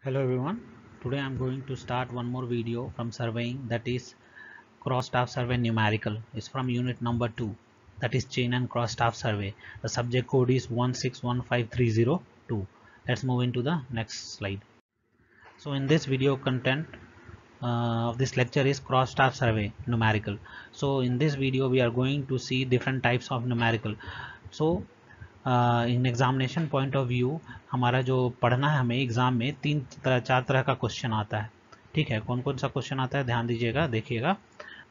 Hello everyone. Today I am going to start one more video from surveying, that is cross staff survey numerical. It's from unit number 2, that is chain and cross staff survey. The subject code is 1615302. Let's move into the next slide. So in this video content of this lecture is cross staff survey numerical. So in this video we are going to see different types of numerical. So in examination point of view हमारा जो पढ़ना है हमें exam में चार तरह का question आता है। ठीक है, कौन कौन सा क्वेश्चन आता है ध्यान दीजिएगा, देखिएगा।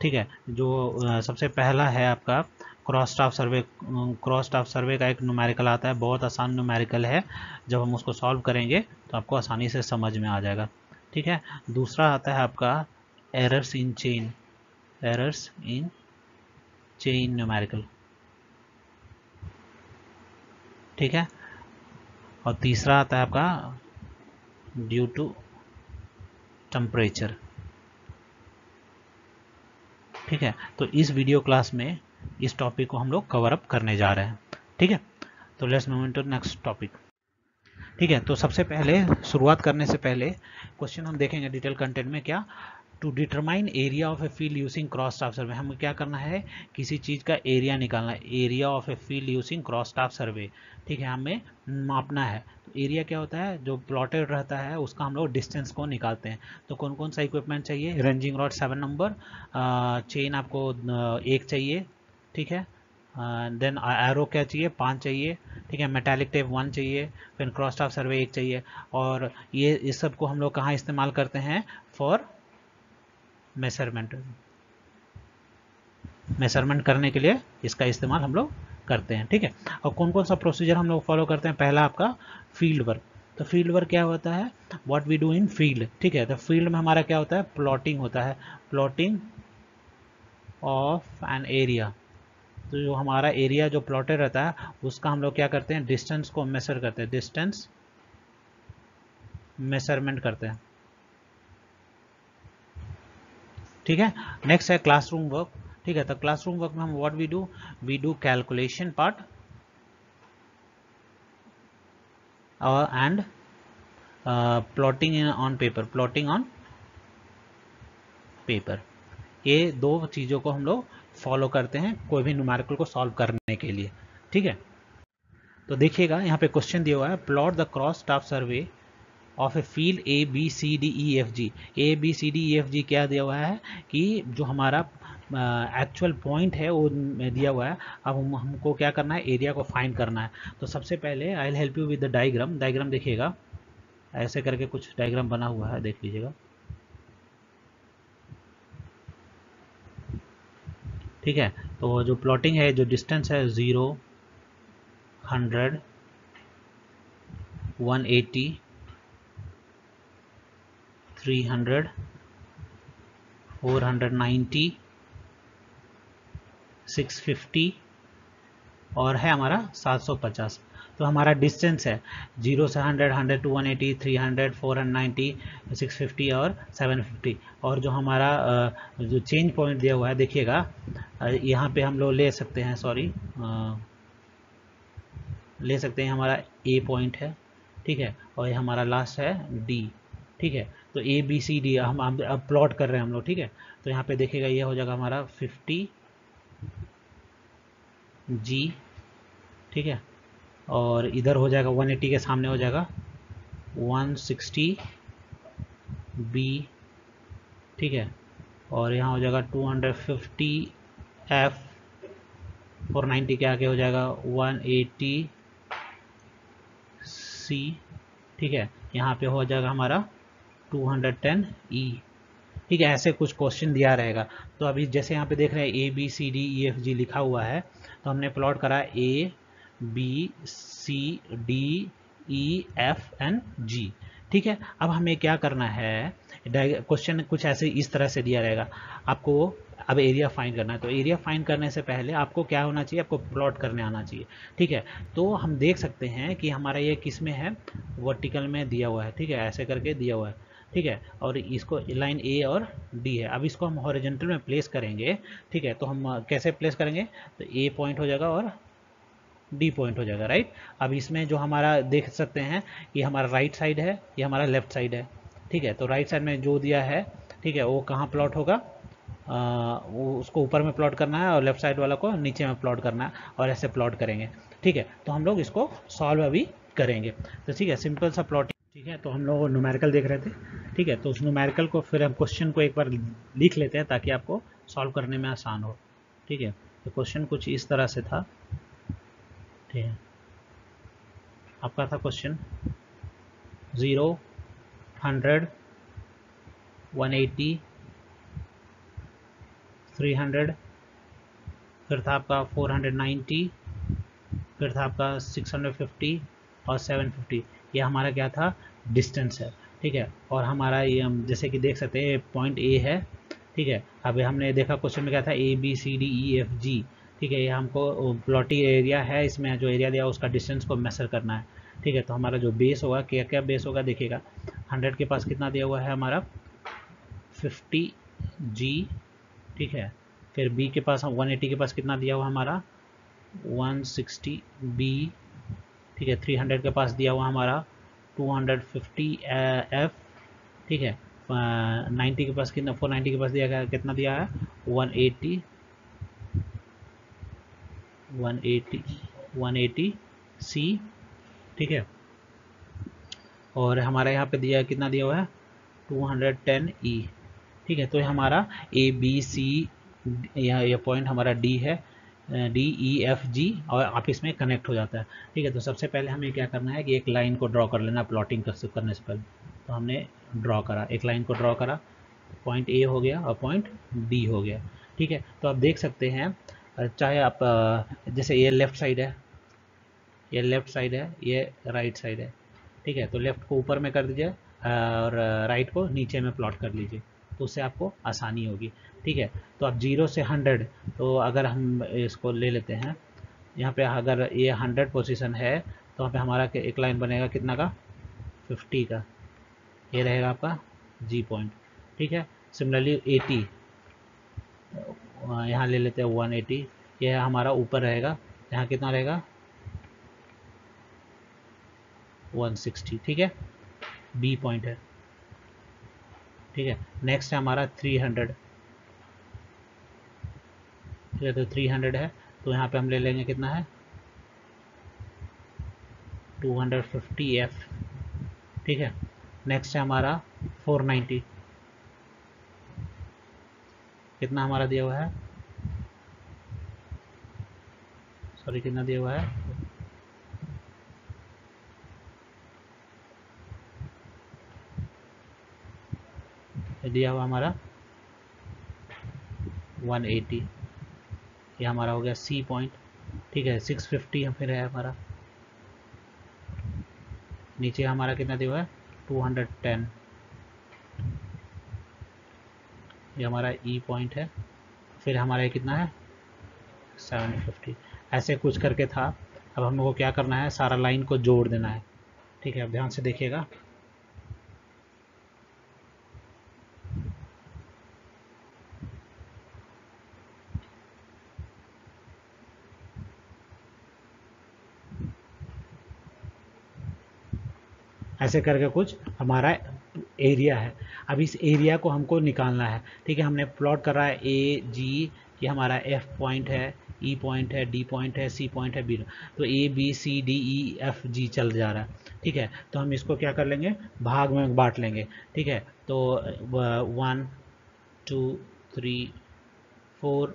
ठीक है, जो सबसे पहला है आपका क्रॉस स्टाफ सर्वे। क्रॉस स्टाफ सर्वे का एक न्यूमेरिकल आता है, बहुत आसान न्यूमेरिकल है। जब हम उसको सॉल्व करेंगे तो आपको आसानी से समझ में आ जाएगा। ठीक है, दूसरा आता है आपका errors in chain, errors in chain numerical. ठीक है, और तीसरा आता है आपका ड्यू टू टेम्परेचर। ठीक है, तो इस वीडियो क्लास में इस टॉपिक को हम लोग कवर अप करने जा रहे हैं। ठीक है, तो let's move into next topic. ठीक है, तो सबसे पहले शुरुआत करने से पहले क्वेश्चन हम देखेंगे डिटेल कंटेंट में। क्या, to determine area of a field using cross staff survey. हमें क्या करना है, किसी चीज़ का एरिया निकालना है, area of a field using cross staff survey. ठीक है, हमें मापना है। तो एरिया क्या होता है, जो प्लॉटेड रहता है उसका हम लोग डिस्टेंस को निकालते हैं। तो कौन कौन सा इक्विपमेंट चाहिए, रेंजिंग रॉड 7 नंबर, चेन आपको 1 चाहिए। ठीक है, देन एरो क्या चाहिए, 5 चाहिए। ठीक है, मेटालिक टेप 1 चाहिए, फिर क्रॉस स्टाफ सर्वे 1 चाहिए। और ये इस सब को हम लोग कहाँ इस्तेमाल करते हैं, फॉर मेजरमेंट करने के लिए इसका इस्तेमाल हम लोग करते हैं। ठीक है, और कौन कौन सा प्रोसीजर हम लोग फॉलो करते हैं, पहला आपका फील्ड वर्क। तो फील्ड वर्क क्या होता है, what we do in field. ठीक है, तो फील्ड में हमारा क्या होता है, प्लॉटिंग होता है, प्लॉटिंग ऑफ एन एरिया। तो जो हमारा एरिया जो प्लॉटेड रहता है उसका हम लोग क्या करते हैं, डिस्टेंस को मेजर करते हैं, डिस्टेंस मेजरमेंट करते हैं। ठीक है, नेक्स्ट है क्लासरूम वर्क। ठीक है, तो क्लासरूम वर्क में हम what we do calculation part and plotting on paper, plotting on paper. ये दो चीज़ों को हम लोग फॉलो करते हैं कोई भी न्यूमेरिकल को सॉल्व करने के लिए। ठीक है, तो देखिएगा यहाँ पे क्वेश्चन दिया हुआ है, plot the cross staff survey of a field A B C D E F G. A B C D E F G क्या दिया हुआ है कि जो हमारा एक्चुअल पॉइंट है वो दिया हुआ है। अब हमको क्या करना है, एरिया को फाइंड करना है। तो सबसे पहले I will help you with the diagram. Diagram देखिएगा, ऐसे करके कुछ डायग्राम बना हुआ है, देख लीजिएगा। ठीक है, तो जो प्लॉटिंग है, जो डिस्टेंस है 0, 100, 180, 300, 490, 650 और है हमारा 750। तो हमारा डिस्टेंस है 0 से 100, 100 to 180, 300, 490, 650 और 750। और जो हमारा जो चेंज पॉइंट दिया हुआ है देखिएगा, यहाँ पे हम लोग ले सकते हैं, ले सकते हैं, हमारा ए पॉइंट है। ठीक है, और ये हमारा लास्ट है डी। ठीक है, तो ए बी सी डी हम अब प्लॉट कर रहे हैं हम लोग। ठीक है, तो यहाँ पे देखिएगा ये हो जाएगा हमारा 50 जी। ठीक है, और इधर हो जाएगा 180 के सामने हो जाएगा 160 बी। ठीक है, और यहाँ हो जाएगा 250 एफ, 490 के आगे हो जाएगा 180 सी। ठीक है, यहाँ पे हो जाएगा हमारा 210 ई। ठीक है, ऐसे कुछ क्वेश्चन दिया रहेगा। तो अभी जैसे यहाँ पे देख रहे हैं A B C D E F G लिखा हुआ है, तो हमने प्लॉट करा A B C D E F and G. ठीक है, अब हमें क्या करना है, क्वेश्चन कुछ ऐसे इस तरह से दिया रहेगा आपको। अब एरिया फाइंड करना है, तो एरिया फाइंड करने से पहले आपको क्या होना चाहिए, आपको प्लॉट करने आना चाहिए। ठीक है, तो हम देख सकते हैं कि हमारा ये किस में है, वर्टिकल में दिया हुआ है। ठीक है, ऐसे करके दिया हुआ है। ठीक है, और इसको लाइन ए और डी है। अब इसको हम हॉरिजॉन्टल में प्लेस करेंगे। ठीक है, तो हम कैसे प्लेस करेंगे, तो ए पॉइंट हो जाएगा और डी पॉइंट हो जाएगा, राइट। अब इसमें जो हमारा देख सकते हैं ये हमारा राइट साइड है, ये हमारा लेफ्ट साइड है, ठीक है। तो राइट साइड में जो दिया है, ठीक है, वो कहाँ प्लॉट होगा, वो उसको ऊपर में प्लॉट करना है और लेफ्ट साइड वाला को नीचे में प्लॉट करना है, और ऐसे प्लॉट करेंगे, ठीक है। तो हम लोग इसको सॉल्व अभी करेंगे। तो ठीक है, सिंपल सा प्लॉटिंग, ठीक है। तो हम लोग न्यूमेरिकल देख रहे थे, ठीक है। तो उस न्यूमेरिकल को फिर हम क्वेश्चन को एक बार लिख लेते हैं ताकि आपको सॉल्व करने में आसान हो, ठीक है। तो क्वेश्चन कुछ इस तरह से था, ठीक है। आपका था क्वेश्चन 0, 100, 180, 300, फिर था आपका 490, फिर था आपका 650 और 750। ये हमारा क्या था, डिस्टेंस है, ठीक है। और हमारा ये हम जैसे कि देख सकते हैं पॉइंट ए है, ठीक है। अभी हमने देखा क्वेश्चन में क्या था, A B C D E F G, ठीक है। ये हमको प्लॉटिंग एरिया है, इसमें जो एरिया दिया उसका डिस्टेंस को मेजर करना है, ठीक है। तो हमारा जो बेस होगा, क्या क्या बेस होगा देखिएगा, 100 के पास कितना दिया हुआ है हमारा 50 जी, ठीक है। फिर बी के पास 180 के पास कितना दिया हुआ हमारा 160 बी, ठीक है। 300 के पास दिया हुआ हमारा 250 एफ, ठीक है। 90 के पास कितना, 490 के पास दिया गया कितना दिया है 180, 180 सी, ठीक है। और हमारा यहाँ पे दिया कितना दिया हुआ है 210 ई, ठीक है। तो हमारा ए बी सी, यह पॉइंट हमारा डी है, डी ई एफ जी, और आप इसमें कनेक्ट हो जाता है, ठीक है। तो सबसे पहले हमें क्या करना है कि एक लाइन को ड्रॉ कर लेना प्लॉटिंग करने से पहले। तो हमने ड्रॉ करा, एक लाइन को ड्रॉ करा, पॉइंट ए हो गया और पॉइंट डी हो गया, ठीक है। तो आप देख सकते हैं, चाहे आप जैसे ये लेफ्ट साइड है, ये लेफ्ट साइड है, ये राइट साइड है, ठीक है। तो लेफ्ट को ऊपर में कर दीजिए और राइट को नीचे में प्लॉट कर लीजिए, तो उससे आपको आसानी होगी, ठीक है। तो अब 0 से 100, तो अगर हम इसको ले लेते हैं, यहाँ पे अगर ये 100 पोजीशन है तो वहाँ पे हमारा एक लाइन बनेगा कितना का 50 का, ये रहेगा आपका जी पॉइंट, ठीक है। सिमिलरली 80, यहाँ ले लेते हैं 180, यह हमारा ऊपर रहेगा, यहाँ कितना रहेगा 160, ठीक है, बी पॉइंट है, ठीक है। नेक्स्ट है हमारा 300, ठीक है। तो 300 है, तो यहाँ पे हम ले लेंगे कितना है 250 एफ, ठीक है। नेक्स्ट है हमारा 490, कितना हमारा दिया हुआ है, सॉरी कितना दिया हुआ है, दिया हुआ हमारा 180, ये हमारा हो गया सी पॉइंट, ठीक है। 650 फिर है हमारा, नीचे हमारा कितना दिया हुआ है 210, ये हमारा ई पॉइंट है, फिर हमारा ये कितना है 750, ऐसे कुछ करके था। अब हम लोग को क्या करना है, सारा लाइन को जोड़ देना है, ठीक है। अब ध्यान से देखिएगा, ऐसे करके कुछ हमारा एरिया है। अब इस एरिया को हमको निकालना है, ठीक है। हमने प्लॉट कर रहा है ए जी, ये हमारा एफ पॉइंट है, ई पॉइंट है, डी पॉइंट है, सी पॉइंट है, बी, तो A B C D E F G चल जा रहा है, ठीक है। तो हम इसको क्या कर लेंगे, भाग में बांट लेंगे, ठीक है। तो 1 2 3 4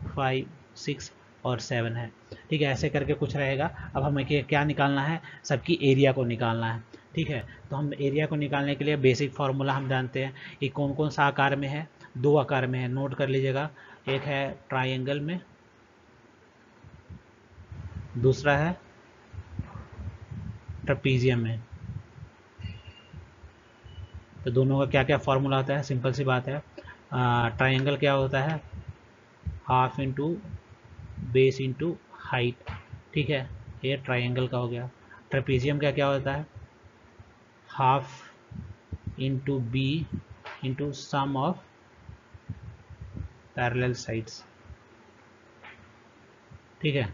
5 6 और 7 है, ठीक है। ऐसे करके कुछ रहेगा। अब हमें क्या निकालना है, सबकी एरिया को निकालना है, ठीक है। तो हम एरिया को निकालने के लिए बेसिक फार्मूला हम जानते हैं, ये कौन कौन सा आकार में है, दो आकार में है, नोट कर लीजिएगा। एक है ट्रायंगल में, दूसरा है ट्रपीजियम में। तो दोनों का क्या क्या फार्मूला होता है, सिंपल सी बात है। ट्रायंगल क्या होता है, half into base into height, ठीक है, ये ट्रायंगल का हो गया। ट्रेपीजियम का क्या होता है, half into B into sum of parallel sides, ठीक है।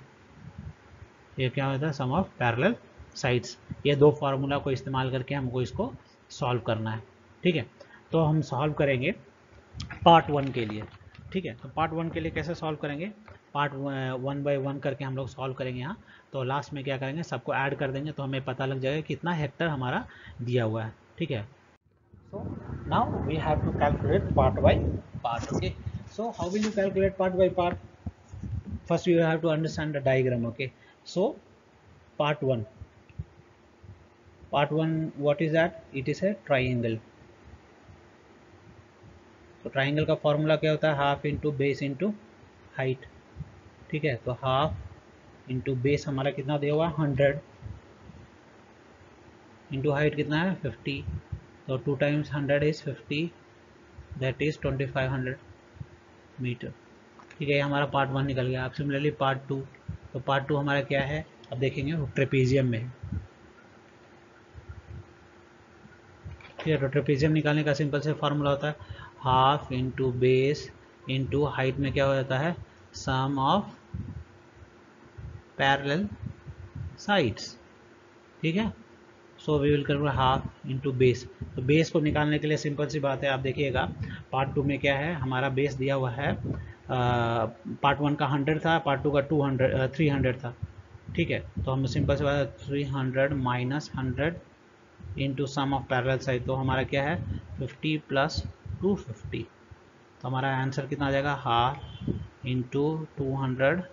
ये क्या होता है, सम ऑफ पैरेलल साइड्स। ये दो फार्मूला को इस्तेमाल करके हमको इसको सॉल्व करना है। ठीक है, तो हम सॉल्व करेंगे पार्ट 1 के लिए। ठीक है, तो पार्ट 1 के लिए कैसे सॉल्व करेंगे, पार्ट 1 बाय 1 करके हम लोग सॉल्व करेंगे यहाँ। तो लास्ट में क्या करेंगे, सबको ऐड कर देंगे तो हमें पता लग जाएगा कितना हेक्टर हमारा दिया हुआ है। ठीक है, so now we have to calculate part by part. Okay, so how will you calculate part by part? First you have to understand the diagram. Okay, so part 1, what is that? It is a triangle. तो triangle का formula क्या होता है, half into base into height. ठीक है, तो half into base हमारा कितना दिया हुआ है 100, इंटू हाइट कितना है 50, तो 2 times 100 is 50, that is 2500 metre. ठीक है, ये हमारा पार्ट 1 निकल गया। अब सिमिलरली पार्ट 2, तो पार्ट 2 हमारा क्या है, अब देखेंगे वो ट्रेपीजियम में है। ठीक है, तो ट्रेपीजियम निकालने का सिंपल से फॉर्मूला होता है half into base into height में क्या हो जाता है, सम ऑफ पैरेलल साइड्स। ठीक है, सो वी विल कर हाफ इंटू बेस। तो बेस को निकालने के लिए सिंपल सी बात है, आप देखिएगा पार्ट 2 में क्या है, हमारा बेस दिया हुआ है पार्ट 1 का 100 था, पार्ट 2 का 300 था। ठीक है, तो हम सिंपल से बात है 300 minus 100 into sum of parallel side, तो हमारा क्या है 50 प्लस 250, तो हमारा आंसर कितना आ जाएगा, half into 200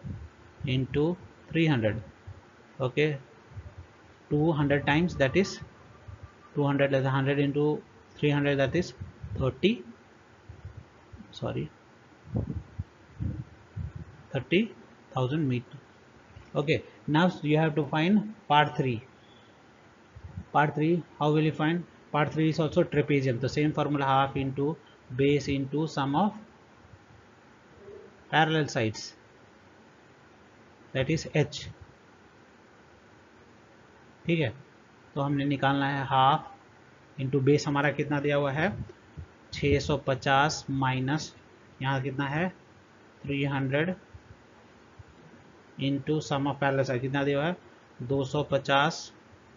into 300। Okay, 200 times that is 200, less than 100 into 300 that is 30,000 meter. Okay, now you have to find part 3. Part 3, how will you find? Part 3 is also trapezium, the same formula, half into base into sum of parallel sides, that is h. ठीक है, तो हमने निकालना है half into base हमारा कितना दिया हुआ है 650 माइनस यहाँ कितना है 300 into sum of parallel side कितना दिया हुआ है 250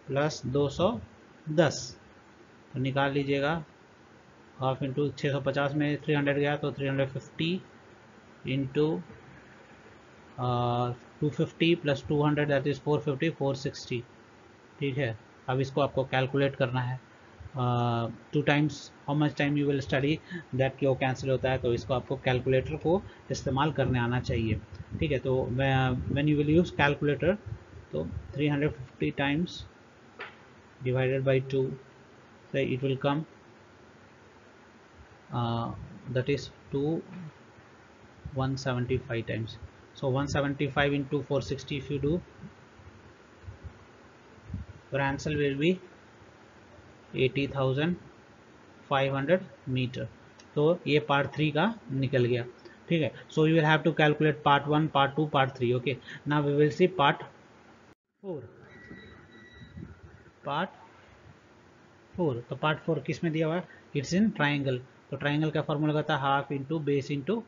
प्लस 210, तो निकाल लीजिएगा हाफ इंटू 650 में 300 गया तो 350 इंटू 250 प्लस 200 दैट इज 450, 460। ठीक है, अब इसको आपको कैलकुलेट करना है 2 times how much time you will study that, क्यों कैंसिल होता है, तो इसको आपको कैलकुलेटर को इस्तेमाल करने आना चाहिए। ठीक है, तो when you will use calculator, तो 350 times divided by 2, so it will come that is 175 times, so 175 into 460 if you do, your answer will be 80,500 metre. तो ये पार्ट 3 का निकल गया। ठीक है, so you will have to calculate part 1, part 2, part 3। Okay, now we will see part 4। Part 4, तो part 4 किस में दिया हुआ है, इट्स इन ट्राइंगल। तो ट्राइंगल का फॉर्मूला कहता है half into base into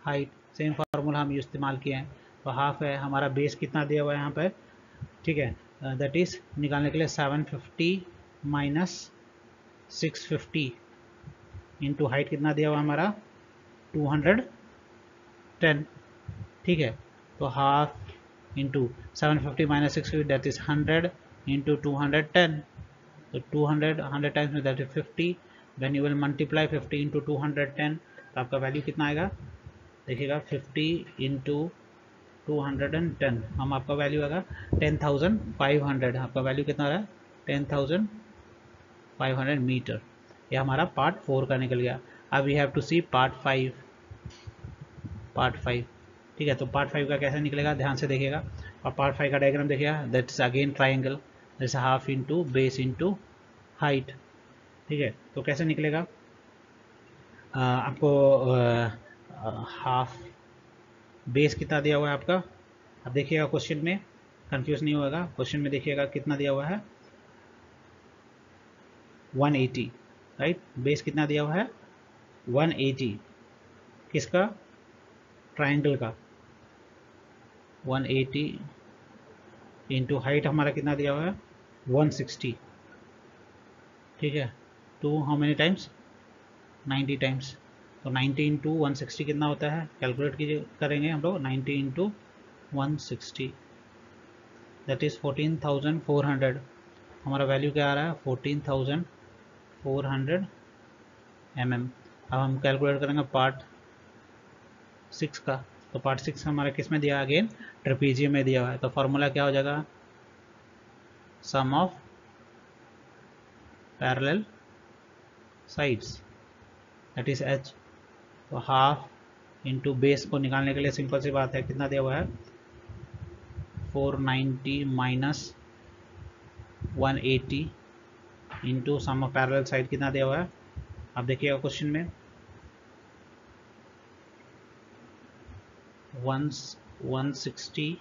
height, same formula हम इस्तेमाल किए हैं। तो हाफ है हमारा, बेस कितना दिया हुआ है यहाँ पर, ठीक है, दैट इज निकालने के लिए 750 माइनस 650 इंटू हाइट कितना दिया हुआ हमारा 210। ठीक है, तो half into 750 minus 650 that is 100 into 210, तो 100 टाइम्स में that is 50, when you will multiply 50 into 210 तो आपका वैल्यू कितना आएगा, देखिएगा 50 इंटू 210, हम आपका वैल्यू आएगा 10,500, आपका वैल्यू कितना आ रहा है 10,500 मीटर। यह हमारा पार्ट 4 का निकल गया। अब we have to see part 5। ठीक है, तो पार्ट 5 का कैसे निकलेगा, ध्यान से देखिएगा, और पार्ट 5 का डायग्राम देखिएगा, दैट इज अगेन ट्राइंगल, जैसे half into base into height. ठीक है, तो कैसे निकलेगा, आपको हाफ बेस कितना दिया हुआ है आपका, अब देखिएगा क्वेश्चन में, कंफ्यूज नहीं होगा, क्वेश्चन में देखिएगा कितना दिया हुआ है 180, राइट, बेस कितना दिया हुआ है 180, किसका, ट्राइंगल का 180 इंटू हाइट हमारा कितना दिया हुआ है 160, ठीक है, to how many times 90 times. तो 90 इंटू 160 कितना होता है, कैलकुलेट कीजिए, करेंगे हम लोग 90 इंटू 160 दैट इज़ 14,400। हमारा वैल्यू क्या आ रहा है 14,400 mm। अब हम कैलकुलेट करेंगे पार्ट 6 का। तो पार्ट 6 हमारा किस में दिया, अगेन ट्रेपीजियम में दिया हुआ है। तो फार्मूला क्या हो जाएगा, sum of parallel sides that is h। तो हाफ इंटू बेस को निकालने के लिए सिंपल सी बात है, कितना दिया हुआ है 490 minus 180 into sum of parallel side कितना दिया हुआ है, आप देखिएगा क्वेश्चन में 160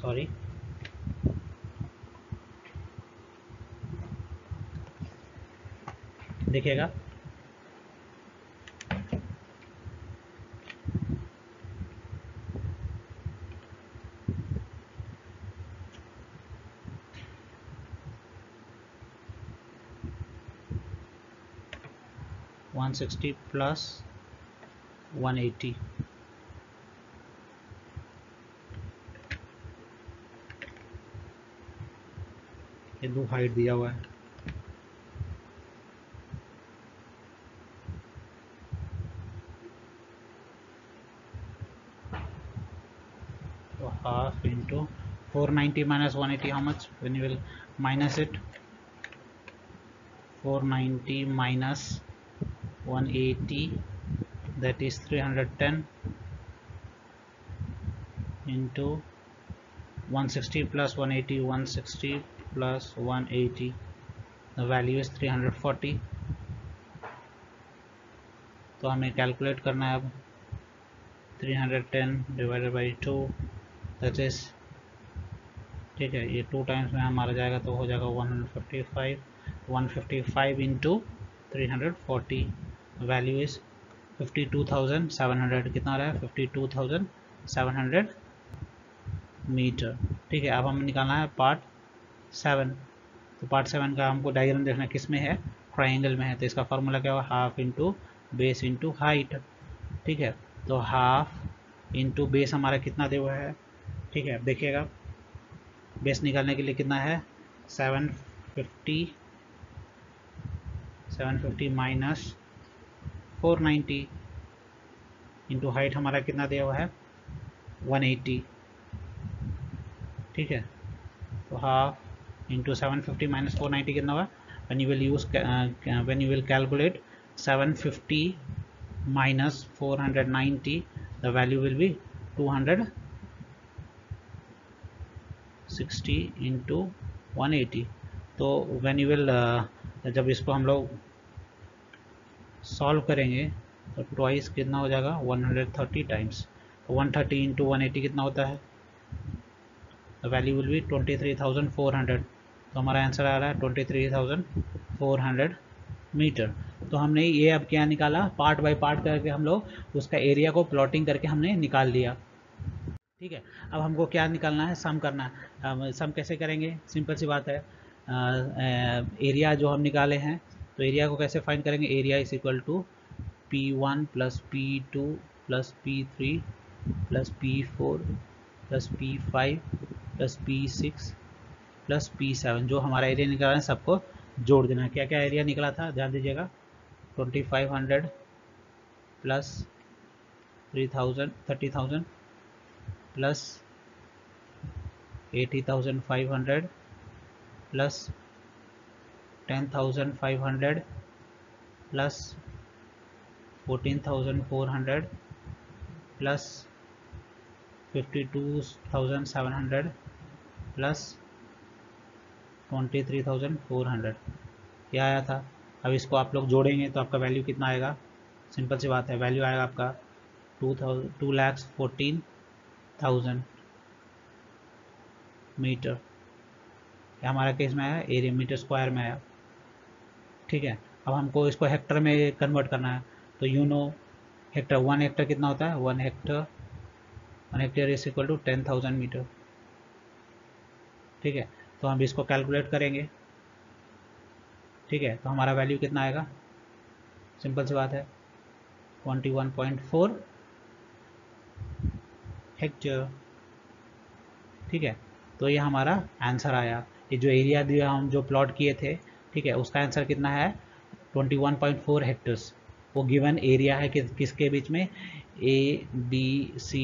सॉरी देखिएगा 160 प्लस 180, ये दो हाइट दिया हुआ है। तो half into 490 minus 180 how much, when you will minus it 490 minus 180 that is 310 into 160 plus 180, 160 plus 180, the value is 340। तो हमें कैलकुलेट करना है अब 310 डिवाइडेड बाई 2 दैट इज, ठीक है, ये 2 टाइम्स में हमारा जाएगा तो हो जाएगा 155 इंटू 340, वैल्यू इज 52,700। कितना आ रहा है 52,700 मीटर। ठीक है, अब हमें निकालना है पार्ट 7। तो पार्ट 7 का हमको डायग्राम देखना किस में है, ट्राइंगल में है। तो इसका फॉर्मूला क्या हुआ, half into base into height. ठीक है, तो हाफ इंटू बेस हमारा कितना दे हुआ है, ठीक है, देखिएगा बेस निकालने के लिए कितना है 750 माइनस 490 इंटू हाइट हमारा कितना दिया हुआ है 180। ठीक है, तो हाफ इंटू 750 माइनस 490 कितना हुआ, when you will calculate 750 minus 490 the value will be 260 into 180। तो when you will जब इसको हम लोग सॉल्व करेंगे तो ट्वाइस कितना हो जाएगा 130 टाइम्स। तो 130 इंटू 180 कितना होता है, द वैल्यू विल बी 23,400। तो हमारा आंसर आ रहा है 23,400 मीटर। तो हमने ये अब क्या निकाला, पार्ट बाय पार्ट करके हम लोग उसका एरिया को प्लॉटिंग करके हमने निकाल लिया। ठीक है, अब हमको क्या निकालना है, सम करना है। सम कैसे करेंगे, सिंपल सी बात है, एरिया जो हम निकाले हैं तो एरिया को कैसे फाइंड करेंगे, area is equal to P1 plus P2 plus P3 plus P4 plus P5 plus P6 plus P7। जो हमारा एरिया निकाला है सबको जोड़ देना है। क्या क्या एरिया निकला था ध्यान दीजिएगा, 2500 plus 30,000 plus 80,500 plus 10,500 plus 14,400 plus 52,700 plus 23,400, क्या आया था। अब इसको आप लोग जोड़ेंगे तो आपका वैल्यू कितना आएगा, सिंपल सी बात है, वैल्यू आएगा आपका 2,14,000 मीटर। हमारा केस में आया एरिया मीटर स्क्वायर में आया। ठीक है, अब हमको इसको हेक्टर में कन्वर्ट करना है। तो हेक्टर 1 हेक्टर कितना होता है, 1 hectare 1 hectare is equal to 10,000 metre. ठीक है, तो हम इसको कैलकुलेट करेंगे। ठीक है, तो हमारा वैल्यू कितना आएगा, सिंपल सी बात है 21.4 हेक्टेयर। ठीक है, तो ये हमारा आंसर आया। ये जो एरिया दिया हम जो प्लॉट किए थे, ठीक है, उसका आंसर कितना है 21.4 हेक्टर्स। वो गिवन एरिया है किसके बीच में, ABCDEFG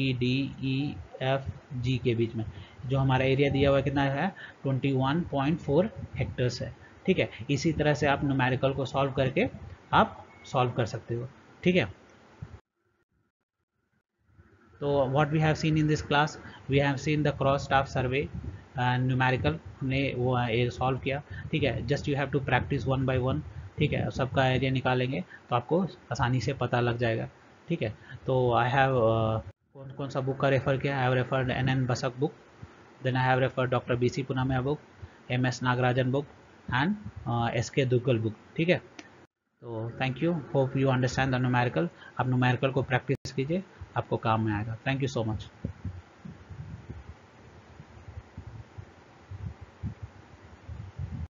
के बीच में। जो हमारा एरिया दिया हुआ है कितना है 21.4 हेक्टर्स है। ठीक है, इसी तरह से आप न्यूमेरिकल को सॉल्व करके आप सॉल्व कर सकते हो। ठीक है, तो what we have seen in this class, we have seen the cross staff survey numerical, हमने वो सॉल्व किया। ठीक है, just you have to practise one by one. ठीक है, सबका एरिया निकालेंगे तो आपको आसानी से पता लग जाएगा। ठीक है, तो आई हैव कौन कौन सा बुक का रेफ़र किया, I have referred NN Basak book, then I have referred doctor BC Punamia book, MS Nagarajan book and SK Duggal book. ठीक है, तो thank you, hope you understand the numerical. आप न्यूमेरिकल को प्रैक्टिस कीजिए, आपको काम में आएगा। Thank you so much.